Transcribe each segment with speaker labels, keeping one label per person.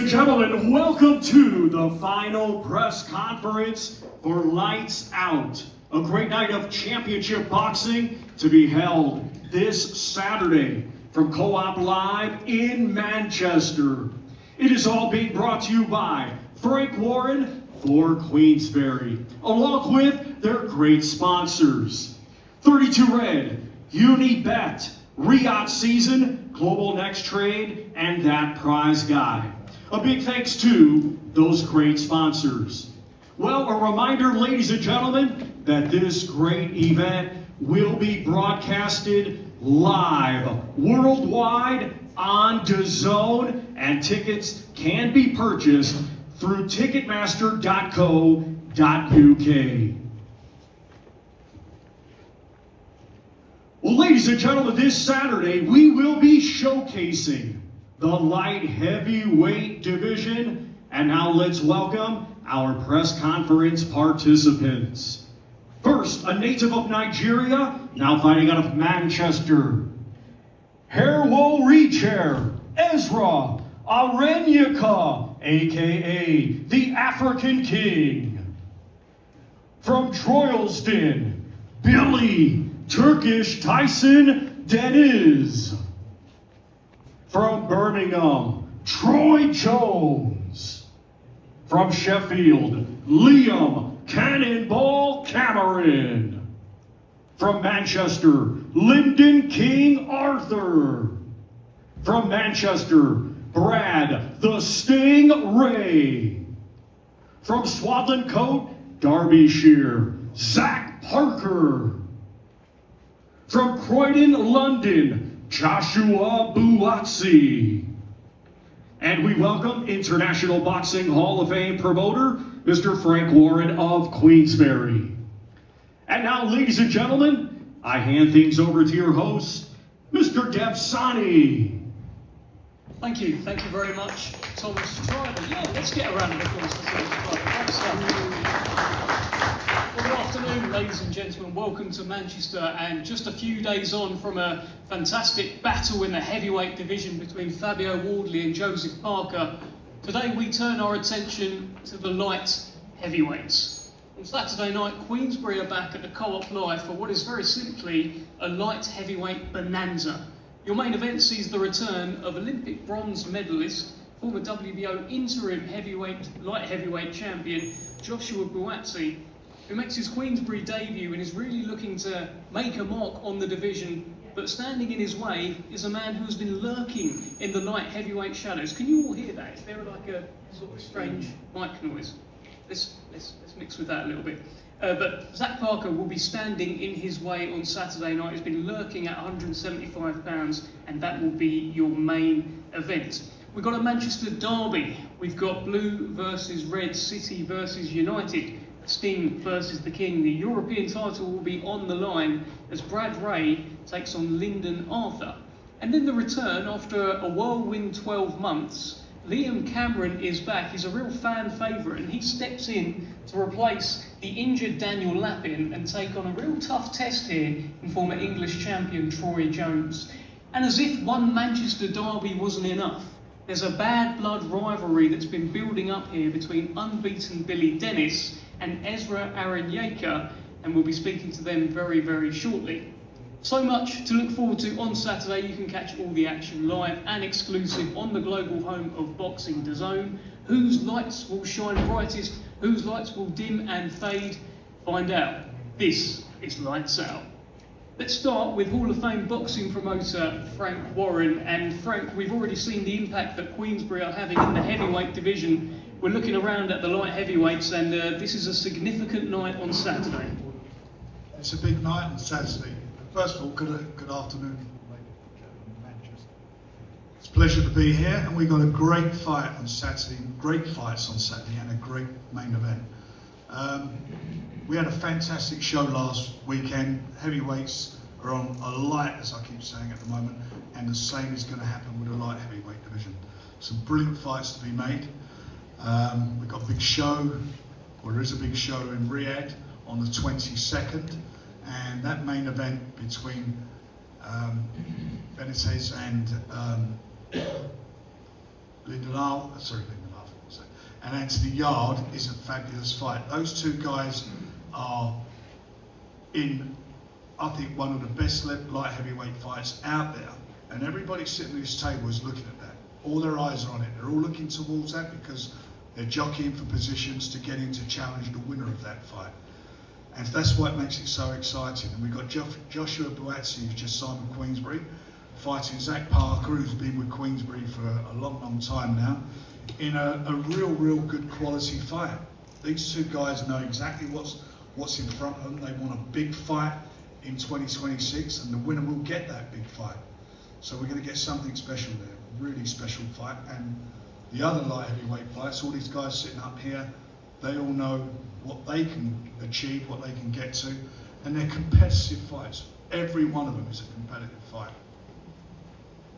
Speaker 1: and gentlemen, welcome to the final press conference for Lights Out, a great night of championship boxing to be held this Saturday from Co-op Live in Manchester. It is all being brought to you by Frank Warren for Queensberry, along with their great sponsors. 32 Red, Unibet, Riyadh Season, Global Next Trade, and That Prize Guy. A big thanks to those great sponsors. Well, a reminder, ladies and gentlemen, that this great event will be broadcasted live worldwide on DAZN, and tickets can be purchased through ticketmaster.co.uk. Well, ladies and gentlemen, this Saturday we will be showcasing the light heavyweight division, and now let's welcome our press conference participants. First, a native of Nigeria, now fighting out of Manchester, Herwo Rechair, Ezra Arenyenka, aka the African King. From Droylsden, Billy Turkish Tyson Deniz. From Birmingham, Troy Jones. From Sheffield, Liam Cannonball Cameron. From Manchester, Lyndon King Arthur. From Manchester, Brad the Sting Ray. From Swadlincote, Coat, Derbyshire, Zach Parker. From Croydon, London, Joshua Buatsi. And we welcome International Boxing Hall of Fame promoter, Mr. Frank Warren of Queensberry. And now, ladies and gentlemen, I hand things over to your host, Mr. Devsani.
Speaker 2: Thank you very much, Thomas Driver. Yeah, let's get a round of applause for Thomas Driver. Well, good afternoon, ladies and gentlemen. Welcome to Manchester, and just a few days on from a fantastic battle in the heavyweight division between Fabio Wardley and Joseph Parker. Today we turn our attention to the light heavyweights. On Saturday night, Queensberry are back at the Co-op Live for what is very simply a light heavyweight bonanza. Your main event sees the return of Olympic bronze medalist, former WBO interim light heavyweight champion Joshua Buatsi, who makes his Queensberry debut and is really looking to make a mark on the division. But standing in his way is a man who's been lurking in the light heavyweight shadows. Can you all hear that? Is there like a sort of strange mic noise? Let's mix with that a little bit. But Zach Parker will be standing in his way on Saturday night. He's been lurking at 175 pounds, and that will be your main event. We've got a Manchester derby. We've got Blue versus Red, City versus United, Sting versus the King. The European title will be on the line as Brad Ray takes on Lyndon Arthur. And then the return, after a whirlwind 12 months, Liam Cameron is back. He's a real fan favourite, and he steps in to replace the injured Daniel Lappin and take on a real tough test here in former English champion Troy Jones. And as if one Manchester derby wasn't enough, there's a bad blood rivalry that's been building up here between unbeaten Billy Deniz and Ezra Arenyenka, and we'll be speaking to them very, very shortly. So much to look forward to on Saturday. You can catch all the action live and exclusive on the global home of boxing, DAZN. Whose lights will shine brightest? Whose lights will dim and fade? Find out. This is Lights Out. Let's start with Hall of Fame boxing promoter Frank Warren. And Frank, we've already seen the impact that Queensberry are having in the heavyweight division. We're looking around at the light heavyweights, and this is a significant night on Saturday.
Speaker 3: It's a big night on Saturday. First of all, good afternoon, ladies and gentlemen, Manchester. It's a pleasure to be here, and we've got a great fight on Saturday, great fights on Saturday, and a great main event. We had a fantastic show last weekend. Heavyweights are on a light, as I keep saying at the moment, and the same is going to happen with the light heavyweight division. Some brilliant fights to be made. We've got a big show, or there is a big show in Riyadh on the 22nd. And that main event between Deniz and Lyndon and Anthony Yard is a fabulous fight. Those two guys are in, I think, one of the best light heavyweight fights out there, and everybody sitting at this table is looking at that. All their eyes are on it. They're all looking towards that because they're jockeying for positions to get in to challenge the winner of that fight. And that's what makes it so exciting. And we've got Joshua Buatsi, who's just signed with Queensbury, fighting Zach Parker, who's been with Queensbury for a long, long time now, in a real good quality fight. These two guys know exactly what's in front of them. They want a big fight in 2026, and the winner will get that big fight. So we're going to get something special there, really special fight. And the other light heavyweight fights, all these guys sitting up here, they all know what they can achieve, what they can get to, and they're competitive fights. Every one of them is a competitive fight.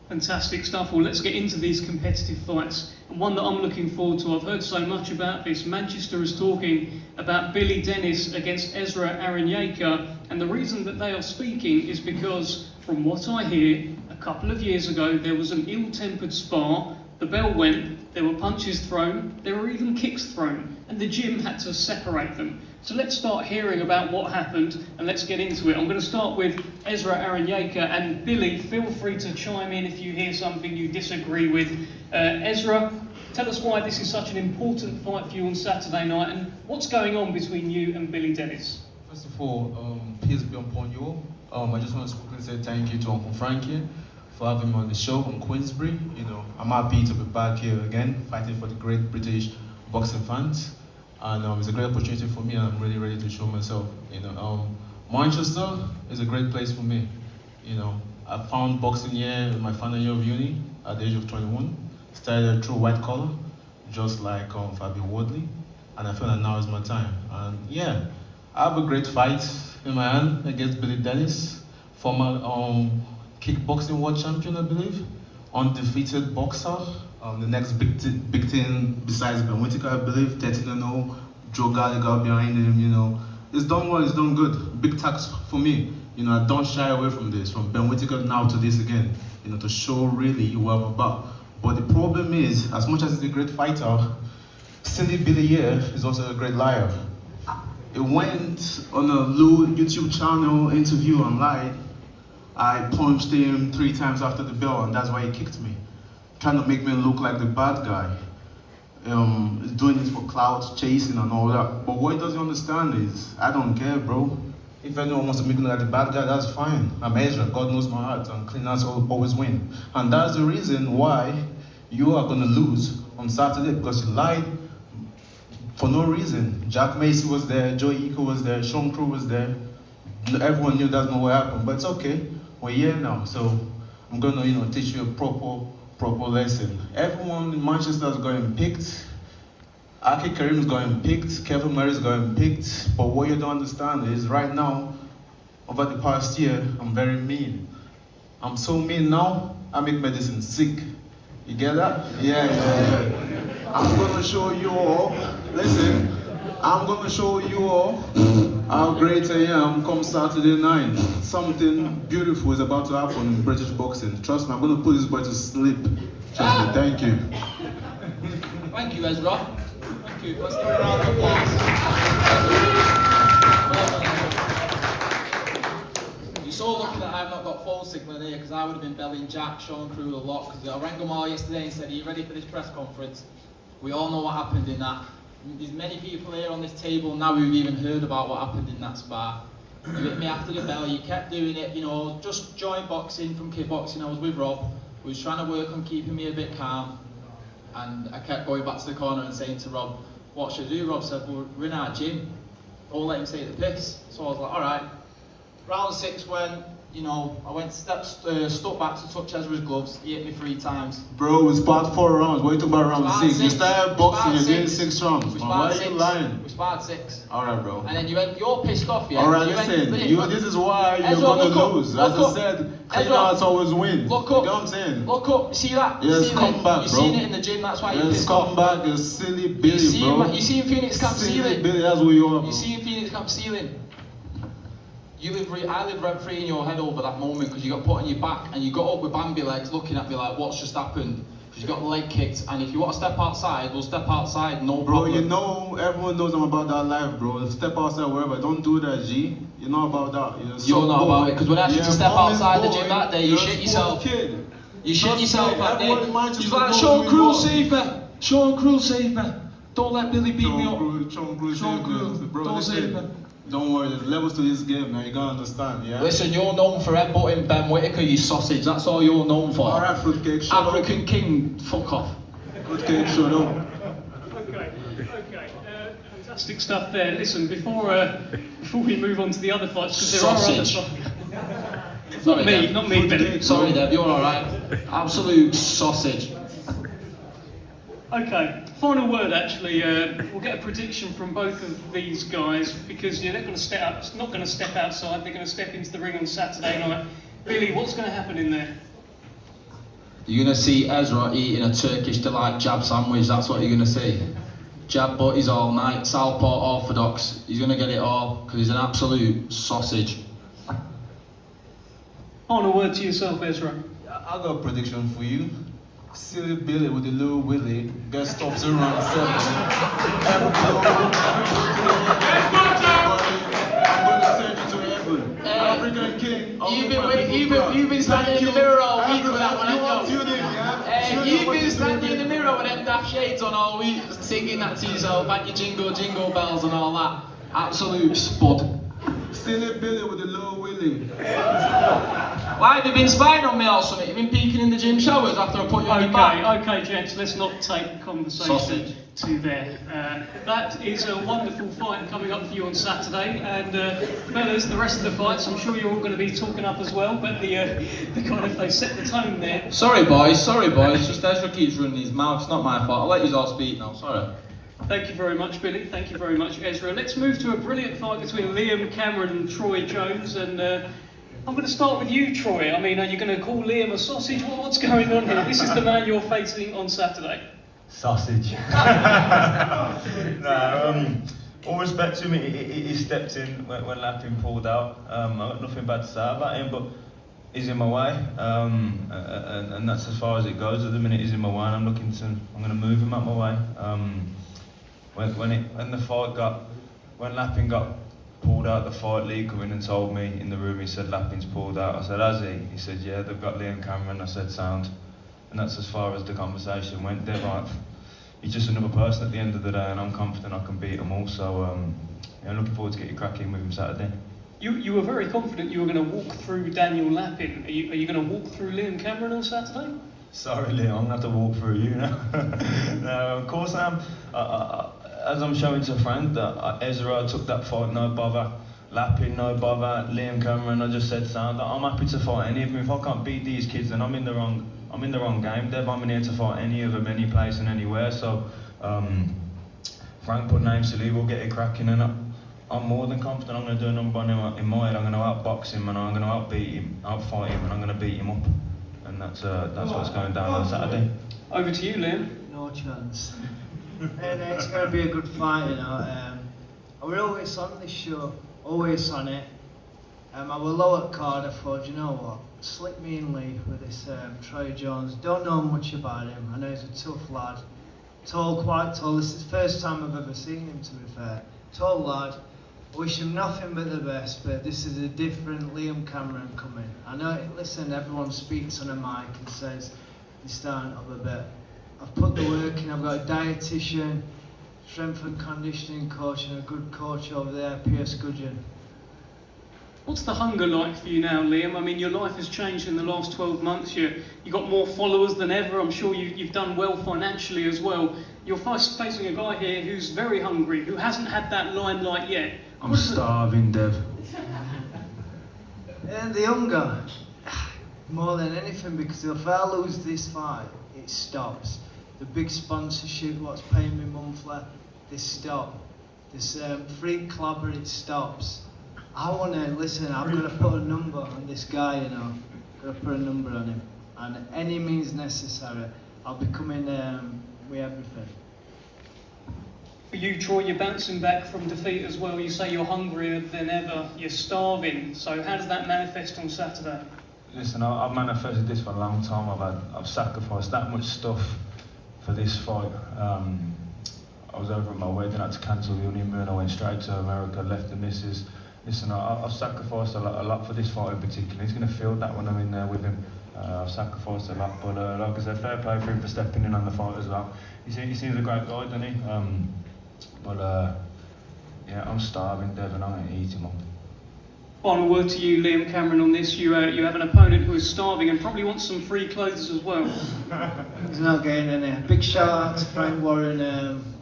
Speaker 2: Fantastic stuff. Well, let's get into these competitive fights. And one that I'm looking forward to, I've heard so much about this. Manchester is talking about Billy Deniz against Ezra Arenyenka, and the reason that they are speaking is because, from what I hear, a couple of years ago there was an ill-tempered spar, the bell went, there were punches thrown, there were even kicks thrown, and the gym had to separate them. So let's start hearing about what happened, and let's get into it. I'm going to start with Ezra Arenyenka, and Billy, feel free to chime in if you hear something you disagree with. Ezra, tell us why this is such an important fight for you on Saturday night, and what's going on between you and Billy Deniz?
Speaker 4: First of all, peace be upon you all. I just want to quickly say thank you to Uncle Frankie for having me on the show on Queensbury. You know, I'm happy to be back here again, fighting for the great British boxing fans. And it's a great opportunity for me, and I'm really ready to show myself. You know, Manchester is a great place for me. You know, I found boxing here in my final year of uni at the age of 21. Started through white collar, just like Fabio Wardley, and I feel that now is my time. And yeah, I have a great fight in my hand against Billy Deniz, former kickboxing world champion, I believe, undefeated boxer. The next big thing besides Ben Whittaker, I believe, 13-0, Joe Gallagher behind him, you know. It's done well, it's done good. Big task for me. You know, I don't shy away from this, from Ben Whittaker now to this again, you know, to show really what I'm about. But the problem is, as much as he's a great fighter, Silly Billy here is also a great liar. It went on a Lou YouTube channel interview and lied. I punched him 3 times after the bell, and that's why he kicked me. Trying to make me look like the bad guy. He's doing this for clout chasing and all that. But what he doesn't understand is, I don't care, bro. If anyone wants to make me look like the bad guy, that's fine. I'm Ezra, God knows my heart, and clean hands always win. And that's the reason why you are gonna lose on Saturday, because you lied for no reason. Jack Macy was there, Joey Iko was there, Sean Crew was there. Everyone knew that's not what happened, but it's okay. We're here now, so I'm gonna, you know, teach you a proper lesson. Everyone in Manchester is going picked. Aki Karim is going picked. Kevin Murray is going picked. But what you don't understand is right now, over the past year, I'm very mean. I'm so mean now, I make medicine sick. You get that? Yeah. I'm gonna show you all, listen, I'm gonna show you all how great I am come Saturday night. Something beautiful is about to happen in British boxing. Trust me, I'm gonna put this boy to sleep. Trust me, thank you.
Speaker 5: Thank you, Ezra. Thank you. Let's give a round of applause. You're so lucky that I've not got phone signal here, because I would have been belling Jack, Sean Crew a lot, because I rang them all yesterday and said, are you ready for this press conference? We all know what happened in that. There's many people here on this table now who've even heard about what happened in that spar. You hit me after the bell, you kept doing it, you know, just joined boxing from kickboxing. I was with Rob, who was trying to work on keeping me a bit calm, and I kept going back to the corner and saying to Rob, what should I do? Rob said, well, we're in our gym, don't let him take the piss. So I was like, alright. Round 6 went, you know, I went stuck back to touch Ezra's gloves, he hit me 3 times.
Speaker 4: Bro, we sparred 4 rounds. What are you talking about round 6? You started boxing, you're doing 6 rounds. Why are you lying?
Speaker 5: We sparred 6.
Speaker 4: Alright, bro.
Speaker 5: And then you're pissed off, yeah?
Speaker 4: Alright, listen, this is why you're gonna lose. As I said, clean hearts always win.
Speaker 5: Look up.
Speaker 4: You know what I'm saying?
Speaker 5: Look up, see that?
Speaker 4: Yes, come back, bro.
Speaker 5: You've seen it in the gym, that's why you're
Speaker 4: Yes,
Speaker 5: pissed off.
Speaker 4: come back, you silly Billy, bro.
Speaker 5: You see in Phoenix Camp
Speaker 4: Silly
Speaker 5: ceiling.
Speaker 4: Billy, that's what you are, bro.
Speaker 5: You see in Phoenix Camp ceiling. I live rent free in your head over that moment, because you got put on your back and you got up with Bambi legs looking at me like, what's just happened? because you got the leg kicked, and if you want to step outside, we'll step outside, no
Speaker 4: Bro,
Speaker 5: problem.
Speaker 4: you know, everyone knows I'm about that life, bro. Step outside wherever. Don't do that, G. You know about that.
Speaker 5: You're not about it, because when I asked you to step outside the gym
Speaker 4: boy,
Speaker 5: that day, you
Speaker 4: you're
Speaker 5: shit
Speaker 4: a
Speaker 5: yourself.
Speaker 4: sports kid.
Speaker 5: You shit
Speaker 4: Trust
Speaker 5: yourself
Speaker 4: me,
Speaker 5: that day.
Speaker 4: everyone in Manchester
Speaker 5: He's like,
Speaker 4: knows
Speaker 5: Sean
Speaker 4: who
Speaker 5: Crew
Speaker 4: you are.
Speaker 5: save me. Sean Crew save me. Don't let Billy beat me up.
Speaker 4: Sean Crew,
Speaker 5: Sean Crew,
Speaker 4: bro,
Speaker 5: don't save me.
Speaker 4: don't worry, there's levels to this game, man. You gotta understand, yeah?
Speaker 5: Listen, you're known for headbutting Ben Whittaker, you sausage. That's all you're known for.
Speaker 4: Alright, fruitcake, shut
Speaker 5: African King, fuck off.
Speaker 4: up. Fruitcake, shut up.
Speaker 2: Okay, fantastic stuff there. Listen, before we move on to the other fights, because there
Speaker 5: Sausage.
Speaker 2: are other fights.
Speaker 5: Sorry, Dev.
Speaker 2: Not me, Billy.
Speaker 5: Sorry, Dev, you're alright. Absolute sausage.
Speaker 2: Okay, final word actually. We'll get a prediction from both of these guys because they're not going to step outside. They're going to step into the ring on Saturday night. Billy, what's going to happen in there?
Speaker 5: You're going to see Ezra eating a Turkish delight jab sandwich. That's what you're going to see. Jab butties all night. Southpaw orthodox. He's going to get it all because he's an absolute sausage.
Speaker 2: Final word to yourself, Ezra.
Speaker 4: I got a prediction for you. Silly Billy with the little Willie gets stops around 7. I'm gonna send you to heaven. African King.
Speaker 5: You've been standing in the mirror all week with that one, haven't you?
Speaker 4: Tune in, yeah?
Speaker 5: You've been standing in the mirror with them daft shades on all week, singing that to yourself, and your jingle bells and all that. Absolute spud.
Speaker 4: Silly Billy with the little Willie.
Speaker 5: Why have you been spying on me or something? You've been peeking in the gym showers after I put you on your back?
Speaker 2: Okay, gents, let's not take the conversation
Speaker 5: Sausage.
Speaker 2: to there. That is a wonderful fight coming up for you on Saturday, and fellas, the rest of the fights, I'm sure you're all going to be talking up as well, but the kind of, they set the tone there.
Speaker 5: Sorry boys, just Ezra keeps running his mouth, it's not my fault. I'll let you all speak now, sorry.
Speaker 2: Thank you very much, Billy. Thank you very much, Ezra. Let's move to a brilliant fight between Liam Cameron and Troy Jones, and I'm going to start with you, Troy. I mean, are you going to call Liam a sausage? What's going on here? This is the man you're facing on Saturday.
Speaker 6: Sausage. All respect to him, he stepped in when Lappin pulled out. I've got nothing bad to say about him, but he's in my way, and that's as far as it goes at the minute. He's in my way, and I'm going to move him out my way. When Lappin got pulled out the fight, Lee come in and told me in the room, he said Lappin's pulled out. I said, has he? He said, yeah, they've got Liam Cameron. I said, sound. And that's as far as the conversation went. They're like, he's just another person at the end of the day, and I'm confident I can beat them all. So I'm looking forward to getting cracking with him Saturday.
Speaker 2: You were very confident you were going to walk through Daniel Lappin. Are you going to walk through Liam Cameron on Saturday?
Speaker 6: Sorry, Liam, I'm going to have to walk through you now. No, of course I am. As I'm showing to a friend, Ezra took that fight, no bother. Lappin, no bother. Liam Cameron, I just said sound. I'm happy to fight any of them. If I can't beat these kids, then I'm in the wrong game. Dev, I'm in here to fight any of them, any place and anywhere. So, Frank put names to Lee, we'll get it cracking, and I'm more than confident I'm going to do a number on him in my head. I'm going to outbox him, and I'm going to outbeat him, outfight him, and I'm going to beat him up. And that's what's going down on Saturday.
Speaker 2: Over to you, Liam.
Speaker 7: No chance. And it's going to be a good fight, you know. We're always on this show, always on it. I was low at card, I thought, you know what, slip me in Lee with this Troy Jones. Don't know much about him, I know he's a tough lad. Tall, quite tall, this is the first time I've ever seen him, to be fair. Tall lad, wish him nothing but the best, but this is a different Liam Cameron coming. I know, listen, everyone speaks on a mic and says, he's starting up a bit. I've put the work in, I've got a dietitian, strength and conditioning coach, and a good coach over there, Pierce Gudgeon.
Speaker 2: What's the hunger like for you now, Liam? I mean, your life has changed in the last 12 months. You got more followers than ever. I'm sure you've done well financially as well. You're facing a guy here who's very hungry, who hasn't had that limelight yet.
Speaker 6: I'm starving, Dev.
Speaker 7: And the hunger, more than anything, because if I lose this fight, it stops. The big sponsorship, what's paying me monthly, this stop. This free clobber, it stops. I want to, listen, I've got to put a number on this guy, you know. Got to put a number on him. And any means necessary, I'll be coming with everything.
Speaker 2: For you, Troy, you're bouncing back from defeat as well. You say you're hungrier than ever, you're starving. So how does that manifest on Saturday?
Speaker 6: Listen, I've manifested this for a long time. I've sacrificed that much stuff for this fight. I was over at my wedding, I had to cancel the honeymoon. I went straight to America, left the missus. Listen, I've sacrificed a lot for this fight in particular. He's going to feel that when I'm in there with him. I've sacrificed a lot, but like I said, fair play for him for stepping in on the fight as well. He seems a great guy, doesn't he? Yeah, I'm starving, Devon. I'm going to eat him up.
Speaker 2: Final word to you, Liam Cameron, on this. You have an opponent who is starving and probably wants some free clothes as well.
Speaker 7: He's not getting any. Big shout out to Frank Warren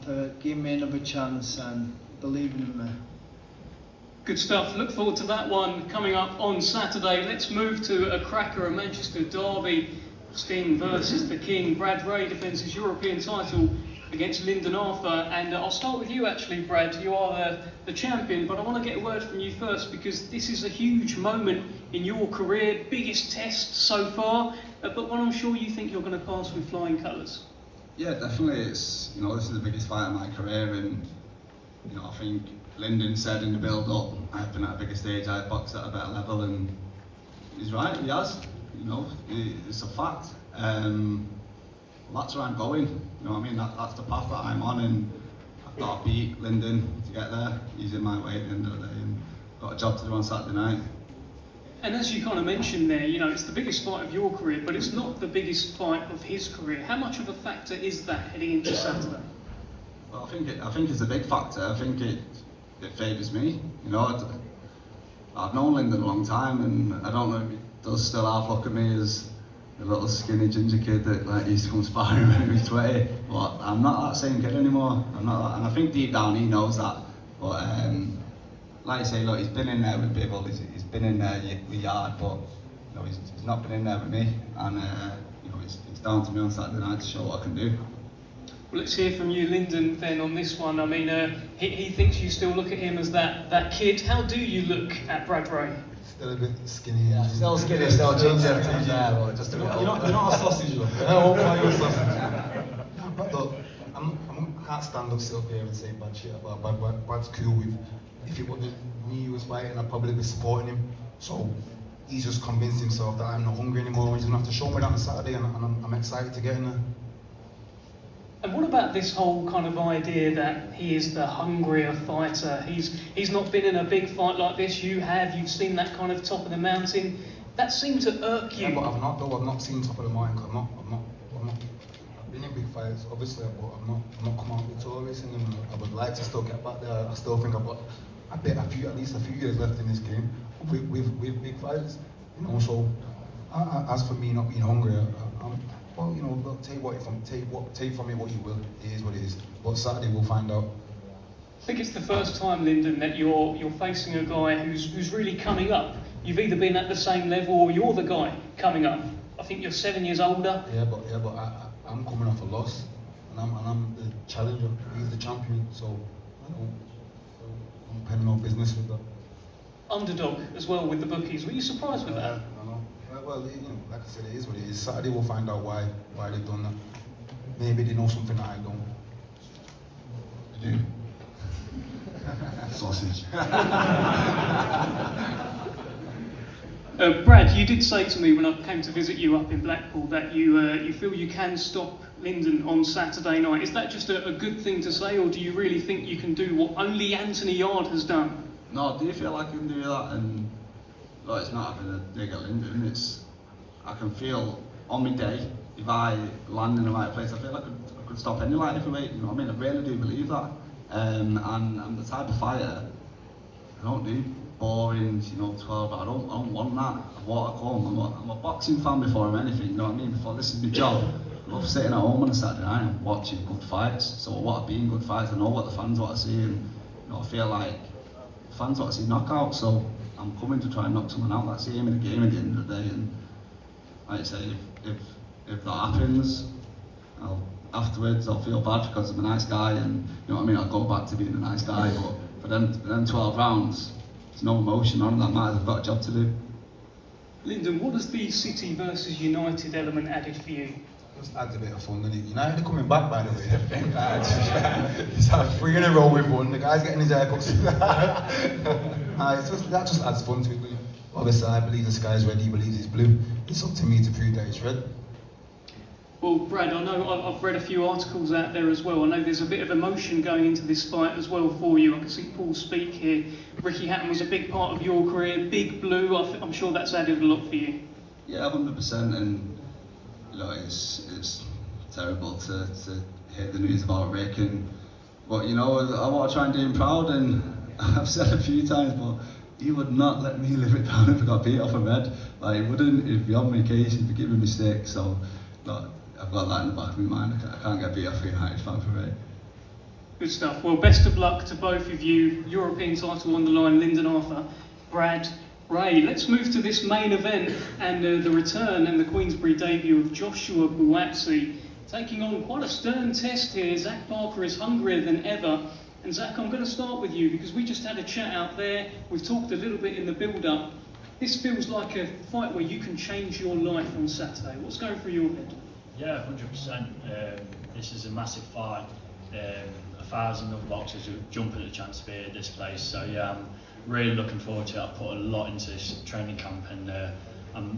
Speaker 7: for giving me another chance and believing in me.
Speaker 2: Good stuff. Look forward to that one coming up on Saturday. Let's move to a cracker, a Manchester derby. Sting versus the King. Brad Ray defends his European title against Lyndon Arthur, and I'll start with you actually, Brad. You are the champion, but I want to get a word from you first because this is a huge moment in your career, biggest test so far, but one I'm sure you think you're going to pass with flying colours.
Speaker 8: Yeah, definitely. It's, you know, this is the biggest fight of my career, and you know, I think Lyndon said in the build-up, I've been at a bigger stage, I've boxed at a better level, and he's right, he has. You know, it's a fact. That's where I'm going. You know what I mean? That's the path that I'm on, and I've got to beat Lyndon to get there. He's in my way at the end of the day, and got a job to do on Saturday night.
Speaker 2: And as you kind of mentioned there, you know, it's the biggest fight of your career, but it's not the biggest fight of his career. How much of a factor is that heading into Saturday?
Speaker 8: Well, I think it's a big factor. I think it favours me. You know, I've known Lyndon a long time, and I don't know if he does still half look at me as a little skinny ginger kid that like used to come sparring when he was 20. But I'm not that same kid anymore. I'm not that, and I think deep down he knows that. But like I say, look, he's been in there with Bibble. He's been in there with Yard, but you know, he's not been in there with me. And you know, it's down to me on Saturday night to show what I can do.
Speaker 2: Well, let's hear from you, Lyndon, then on this one. I mean, he thinks you still look at him as that kid. How do you look at Brad Ray?
Speaker 9: Still a bit skinny.
Speaker 10: Yeah, still skinny, still ginger. Yeah, just a bit
Speaker 9: You're not a sausage, though. I won't call you a sausage. No, but look, I can't stand up, sit up here and say bad shit about Brad. Brad's cool with. If it wasn't me who was fighting, I'd probably be supporting him. So he's just convinced himself that I'm not hungry anymore. He's gonna have to show me that on Saturday, and I'm excited to get in there.
Speaker 2: And what about this whole kind of idea that he is the hungrier fighter? He's not been in a big fight like this. You have. You've seen that kind of top of the mountain. That seemed to irk you.
Speaker 9: Yeah, but I've not seen top of the mountain. I've been in big fights, obviously, but I've not come out victorious in them. I would like to still get back there. I still think I've got at least a few years left in this game with big fights. You know, so as for me not being hungry, well, you know, take from it what you will. It is what it is. But Saturday we'll find out.
Speaker 2: I think it's the first time, Lyndon, that you're facing a guy who's really coming up. You've either been at the same level or you're the guy coming up. I think you're 7 years older.
Speaker 9: Yeah, but I'm coming off a loss, and I'm the challenger. He's the champion, so I'm paying no business with that.
Speaker 2: Underdog as well with the bookies. Were you surprised with that?
Speaker 9: I know. Well, you know, like I said, it is what it is. Saturday we'll find out why they've done that. Maybe they know something that I don't.
Speaker 8: You do? Sausage.
Speaker 2: Brad, you did say to me when I came to visit you up in Blackpool that you feel you can stop Lyndon on Saturday night. Is that just a good thing to say, or do you really think you can do what only Anthony Yard has done?
Speaker 8: No, do you feel like I can do that? And look, it's not having a dig at Lyndon. I can feel on my day, if I land in the right place, I feel like I could stop any light heavyweight. You know what I mean? I really do believe that. And I'm the type of fighter. I don't do boring, you know, 12. I don't want that. I want to come. I'm a boxing fan before I'm anything. You know what I mean? Before this is my job. I love sitting at home on a Saturday night and watching good fights. So I want to be in good fights. I know what the fans want to see, and you know, I feel like the fans want to see knockouts. So I'm coming to try and knock someone out. That's the aim of the game at the end of the day. And like I say, if that happens, afterwards I'll feel bad because I'm a nice guy, and you know what I mean. I'll go back to being a nice guy. But for them 12 rounds, there's no emotion. None of that matters. I've got a job to do.
Speaker 2: Lyndon, what has the City versus United element added for you?
Speaker 9: Just adds a bit of fun, doesn't it? United are coming back, by the way. It's had 3 in a row with one. The guy's getting his haircuts. That just adds fun to it, doesn't it? Obviously, I believe the sky's red, he believes it's blue. It's up to me to prove that it's red.
Speaker 2: Well, Brad, I know I've read a few articles out there as well. I know there's a bit of emotion going into this fight as well for you. I can see Paul speak here. Ricky Hatton was a big part of your career. Big Blue, I'm sure that's added a lot for you.
Speaker 8: Yeah, 100%. And look, it's terrible to hear the news about Rick. But you know, I want to try and do him proud. And I've said a few times, but he would not let me live it down if I got beat off a red. Like, he wouldn't. He'd be on my case. He'd be giving me mistakes. So, look, I've got that in the back of my mind. I can't get beat off a United fan for it.
Speaker 2: Good stuff. Well, best of luck to both of you. European title on the line, Lyndon Arthur, Brad, Ray. Let's move to this main event and the return and the Queensberry debut of Joshua Buatsi. Taking on quite a stern test here. Zach Parker is hungrier than ever. And Zach, I'm going to start with you because we just had a chat out there. We've talked a little bit in the build-up. This feels like a fight where you can change your life on Saturday. What's going through your head?
Speaker 11: Yeah, 100%. This is a massive fight. 1,000 other boxers who jump at the chance to be at this place. So yeah, I'm really looking forward to it. I've put a lot into this training camp, and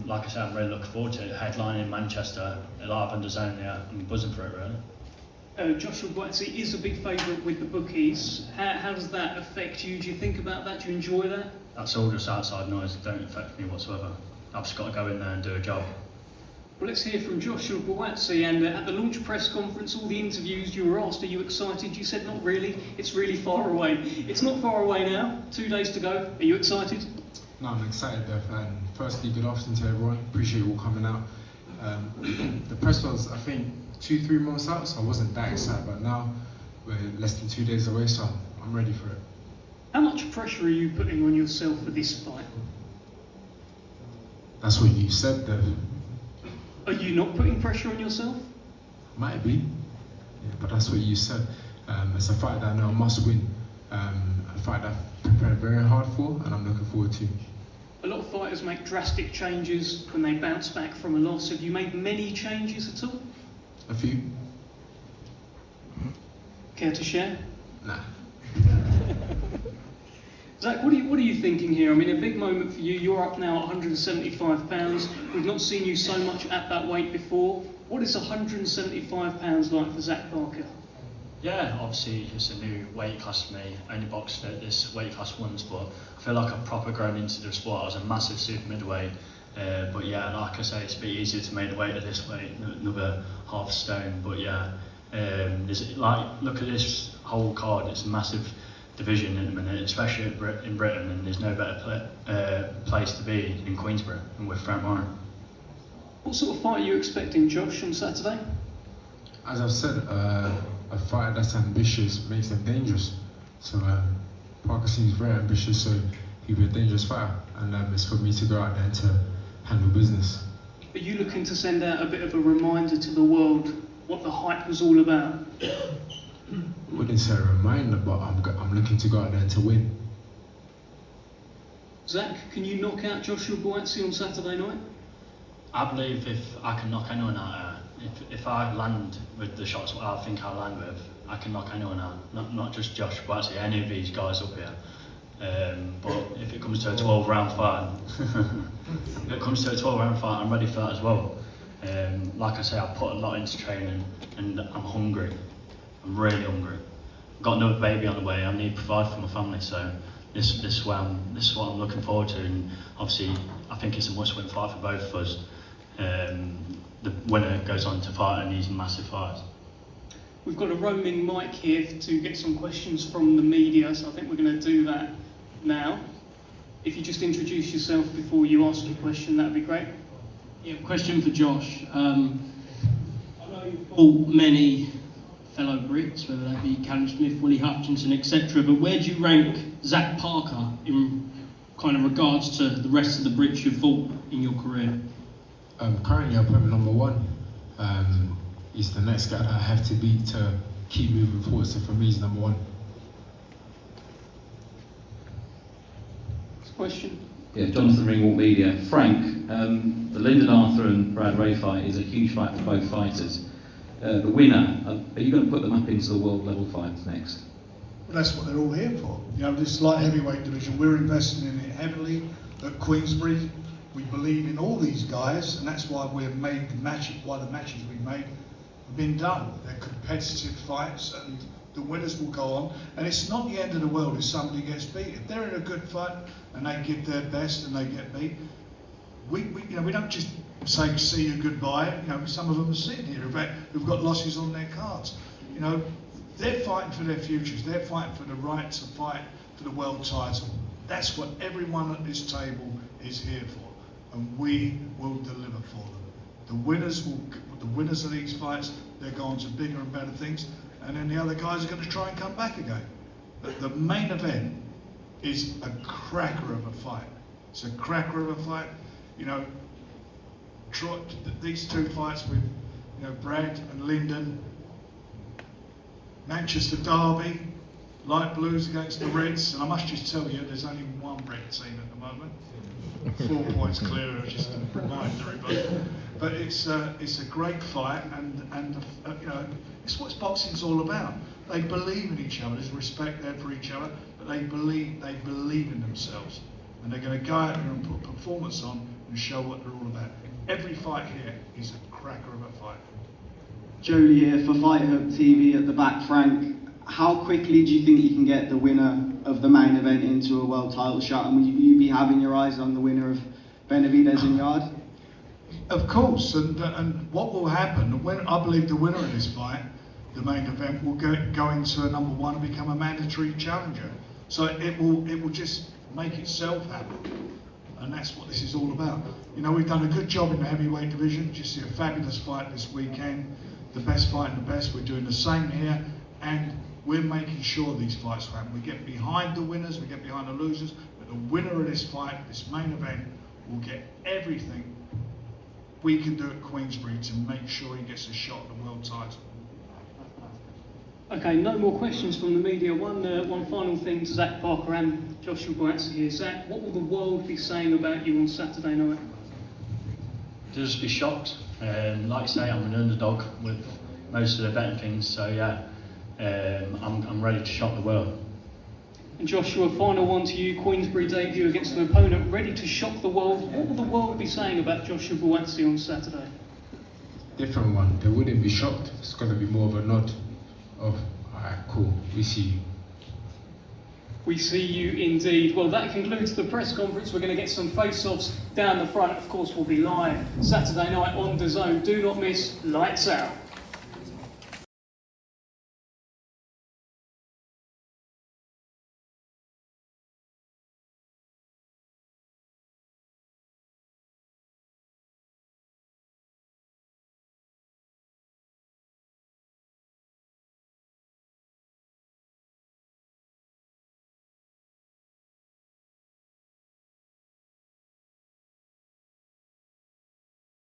Speaker 11: like I said, I'm really looking forward to it. Headlining in Manchester, live on the zone. Yeah, I'm buzzing for it really.
Speaker 2: Joshua Buatsi is a big favourite with the bookies. How does that affect you? Do you think about that? Do you enjoy that?
Speaker 11: That's all just outside noise. It don't affect me whatsoever. I've just got to go in there and do a job.
Speaker 2: Well, let's hear from Joshua Buatsi. And at the launch press conference, all the interviews you were asked, are you excited? You said, not really. It's really far away. It's not far away now. 2 days to go. Are you excited?
Speaker 12: No, I'm excited, Beth. And firstly, good afternoon to everyone. Appreciate you all coming out. The press was, I think, 2-3 months out, so I wasn't that excited. But now we're less than 2 days away, so I'm ready for it.
Speaker 2: How much pressure are you putting on yourself for this fight?
Speaker 12: That's what you said, Beth.
Speaker 2: Are you not putting pressure on yourself?
Speaker 12: Might be, yeah, but that's what you said. It's a fight that I know I must win. A fight that I've prepared very hard for, and I'm looking forward to.
Speaker 2: A lot of fighters make drastic changes when they bounce back from a loss. Have you made many changes at all?
Speaker 12: A few?
Speaker 2: Care to share?
Speaker 12: Nah.
Speaker 2: Zach, what are you thinking here? I mean, a big moment for you. You're up now at 175 pounds. We've not seen you so much at that weight before. What is 175 pounds like for Zach Parker?
Speaker 11: Yeah, obviously it's a new weight class for me. Only boxed at this weight class once, but I feel like I've proper grown into the sport. I was a massive super middleweight, but yeah, like I say, it's a bit easier to make the weight at this weight, another half stone. But yeah, there's look at this whole card. It's a massive division in a minute, especially in Britain, and there's no better place to be in Queensberry and with Frank Warren.
Speaker 2: What sort of fight are you expecting, Josh, on Saturday?
Speaker 12: As I've said, a fighter that's ambitious makes them dangerous. So Parker seems very ambitious, so he'll be a dangerous fighter, and it's for me to go out there and to handle business.
Speaker 2: Are you looking to send out a bit of a reminder to the world what the hype was all about?
Speaker 12: I wouldn't say a reminder, but I'm looking to go out there and to win.
Speaker 2: Zach, can you knock out Joshua Buatsi on Saturday night?
Speaker 11: I believe if I can knock anyone out, if I land with the shots what I think I'll land with, I can knock anyone out. Not just Josh Buatsi, any of these guys up here. But if it comes to a 12-round fight, I'm ready for that as well. Like I say, I put a lot into training, and I'm hungry. I'm really hungry. I've got another baby on the way. I need to provide for my family, so this is what I'm looking forward to. And obviously, I think it's a must-win fight for both of us. The winner goes on to fight in these massive fights.
Speaker 2: We've got a roaming mic here to get some questions from the media, so I think we're going to do that now. If you just introduce yourself before you ask your question, that'd be great.
Speaker 13: Yeah, question for Josh. I know you've fought many fellow Brits, whether that be Callum Smith, Willie Hutchinson, etc. But where do you rank Zach Parker in kind of regards to the rest of the Brits you've fought in your career?
Speaker 12: Currently, I put him number one. He's the next guy that I have to beat to keep moving forward. So for me, he's number one.
Speaker 2: Next question.
Speaker 14: Yeah, Jonathan Ringwalt Media. Frank, the Lyndon Arthur and Brad Ray fight is a huge fight for both fighters. The winner, are you going to put them up into the world level fights next?
Speaker 3: Well, that's what they're all here for. You know, this light heavyweight division, we're investing in it heavily. at Queensbury. We believe in all these guys, and that's why we've made the matches. Why the matches we've made have been done. They're competitive fights, and the winners will go on. And it's not the end of the world if somebody gets beat. If they're in a good fight and they give their best and they get beat, we don't just say see you goodbye. Some of them are sitting here who've got losses on their cards. They're fighting for their futures. They're fighting for the right to fight for the world title. That's what everyone at this table is here for, and we will deliver for them. The winners of these fights, they're going to bigger and better things, and then the other guys are going to try and come back again. But the main event is a cracker of a fight. It's a cracker of a fight. These two fights with Brad and Lyndon, Manchester Derby, Light Blues against the Reds, and I must just tell you, there's only one red team at the moment. 4 points clear, just to remind everybody. But it's a great fight, and it's what boxing's all about. They believe in each other. There's respect there for each other, but they believe in themselves, and they're going to go out there and put performance on and show what they're all about. Every fight here is a cracker of a fight.
Speaker 15: Jolie here for Fight Hub TV at the back. Frank, how quickly do you think you can get the winner of the main event into a world title shot, and will you be having your eyes on the winner of Benavidez and Yard?
Speaker 3: Of course, and what will happen, I believe the winner of this fight, the main event, will go into a number one and become a mandatory challenger. So it will just make itself happen, and that's what this is all about. We've done a good job in the heavyweight division. Just see a fabulous fight this weekend, the best fighting the best. We're doing the same here, and we're making sure these fights will happen. We get behind the winners, we get behind the losers, but the winner of this fight, this main event, will get everything we can do at Queensbury to make sure he gets a shot at the world title.
Speaker 2: Okay, no more questions from the media. One final thing to Zach Parker and Joshua Buatsi here. Zach, what will the world be saying about you on Saturday night?
Speaker 11: They'll just be shocked. Like I say, I'm an underdog with most of the betting things, so yeah, I'm ready to shock the world.
Speaker 2: And Joshua, final one to you. Queensbury debut against an opponent ready to shock the world. What will the world be saying about Joshua Buatsi on Saturday?
Speaker 12: Different one. They wouldn't be shocked. It's going to be more of a nod of, alright, cool, we see you.
Speaker 2: We see you indeed. Well, that concludes the press conference. We're going to get some face-offs down the front. Of course, we'll be live Saturday night on DAZN. Do not miss Lights Out.